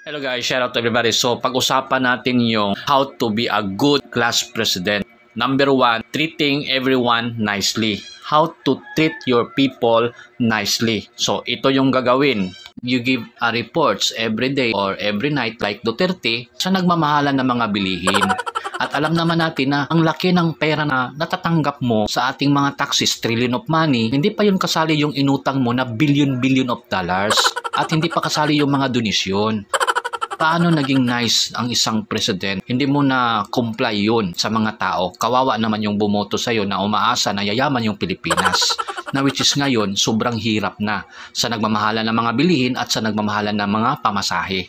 Hello guys, shout out to everybody. So pag-usapan natin yung how to be a good class president. Number 1, treating everyone nicely. How to treat your people nicely. So ito yung gagawin. You give reports every day or every night like Duterte sa nagmamahalan ng mga bilihin. At alam naman natin na ang laki ng pera na natatanggap mo sa ating mga taxes, trillion of money, hindi pa yun kasali yung inutang mo na billion of dollars. At hindi pa kasali yung mga donisyon. Paano naging nice ang isang president? Hindi mo na comply yun sa mga tao. Kawawa naman yung bumoto sa'yo na umaasa na yayaman yung Pilipinas. Na which is ngayon, sobrang hirap na sa nagmamahalan ng mga bilihin at sa nagmamahalan ng mga pamasahe.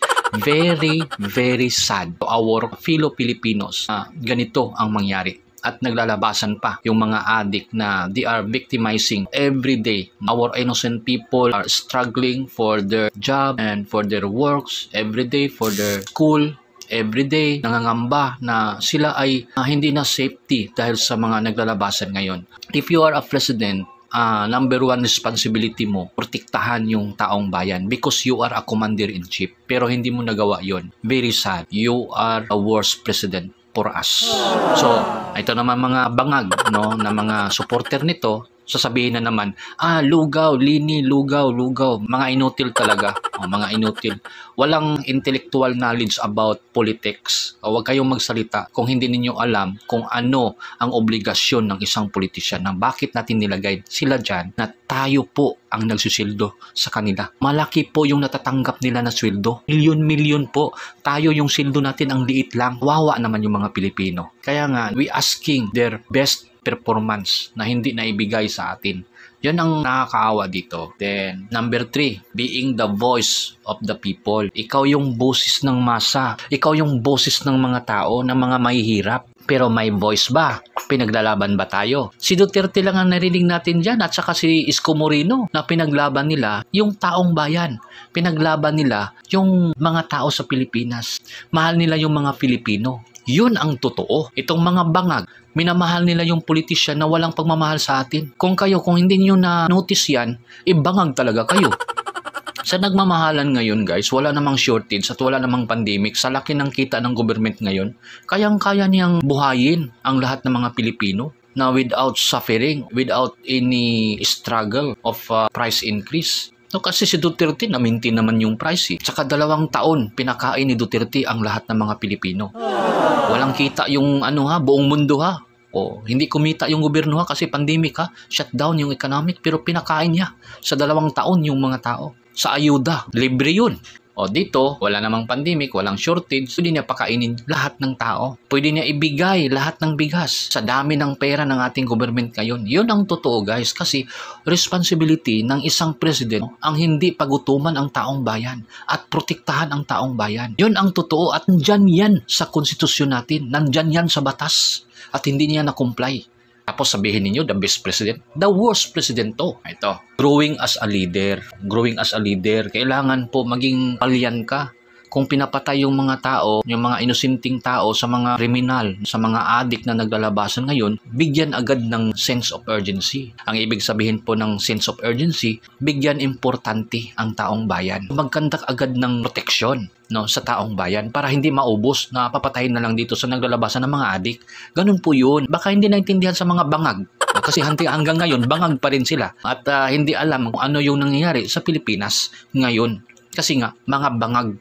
Very sad to our fellow Filipinos. Ganito ang mangyari. At naglalabasan pa yung mga addict na they are victimizing every day. Our innocent people are struggling for their job and for their works every day, for their school every day. Nangangamba na sila ay hindi na safety dahil sa mga naglalabasan ngayon. If you are a president, number 1 responsibility mo, protektahan yung taong bayan because you are a commander-in-chief. Pero hindi mo nagawa yon. Very sad. You are a worst president for us. So, ito naman mga bangag, no, na mga supporter nito, sasabihin na naman, lugaw, lini, lugaw, mga inutil talaga, mga inutil. Walang intellectual knowledge about politics. Huwag kayong magsalita kung hindi ninyo alam kung ano ang obligasyon ng isang politisyan, na bakit natin nilagay sila dyan na tayo po ang nagsusildo sa kanila. Malaki po yung natatanggap nila na sweldo. Milyon po. Tayo yung sildo natin ang liit lang. Wawa naman yung mga Pilipino. Kaya nga, we asking their best performance na hindi naibigay sa atin. Yan ang nakakaawa dito. Then, number 3, being the voice of the people. Ikaw yung boses ng masa. Ikaw yung boses ng mga tao, ng mga mahihirap. Pero may voice ba? Pinaglalaban ba tayo? Si Duterte lang ang narinig natin dyan at saka si Isko Moreno na pinaglaban nila yung taong bayan. Pinaglaban nila yung mga tao sa Pilipinas. Mahal nila yung mga Pilipino. Yun ang totoo. Itong mga bangag, minamahal nila yung politisyan na walang pagmamahal sa atin. Kung hindi nyo na-notice yan, ibangag talaga kayo. Sa nagmamahalan ngayon guys, wala namang shortage at wala namang pandemic. Sa laki ng kita ng government ngayon, kayang-kaya niyang buhayin ang lahat ng mga Pilipino na without suffering, without any struggle of price increase. No, kasi si Duterte na-maintain naman yung price. Tsaka 2 taon pinakain ni Duterte ang lahat ng mga Pilipino. Walang kita yung buong mundo ha. Hindi kumita yung gobyerno ha kasi pandemic ha. Shutdown yung economic pero pinakain niya sa 2 taon yung mga tao. Sa ayuda, libre yun. Dito, wala namang pandemic, walang shortage, pwede niya pakainin lahat ng tao. Pwede niya ibigay lahat ng bigas sa dami ng pera ng ating government ngayon. Yun ang totoo guys, kasi responsibility ng isang president ang hindi pagutuman ang taong bayan at protektahan ang taong bayan. Yun ang totoo at nandyan yan sa konstitusyon natin, nandyan yan sa batas at hindi niya na-comply. Tapos sabihin ninyo, the best president, the worst president to. Ito, growing as a leader. Growing as a leader, kailangan po maging palyan ka. Kung pinapatay yung mga tao, yung mga inusinting tao sa mga kriminal, sa mga addict na naglalabasan ngayon, bigyan agad ng sense of urgency. Ang ibig sabihin po ng sense of urgency, bigyan importante ang taong bayan. Magkandak agad ng proteksyon sa taong bayan para hindi maubos na papatayin na lang dito sa naglalabasan ng mga addict. Ganun po yun. Baka hindi naintindihan sa mga bangag. Kasi hanggang ngayon, bangag pa rin sila. At hindi alam kung ano yung nangyayari sa Pilipinas ngayon. Kasi nga, mga bangag.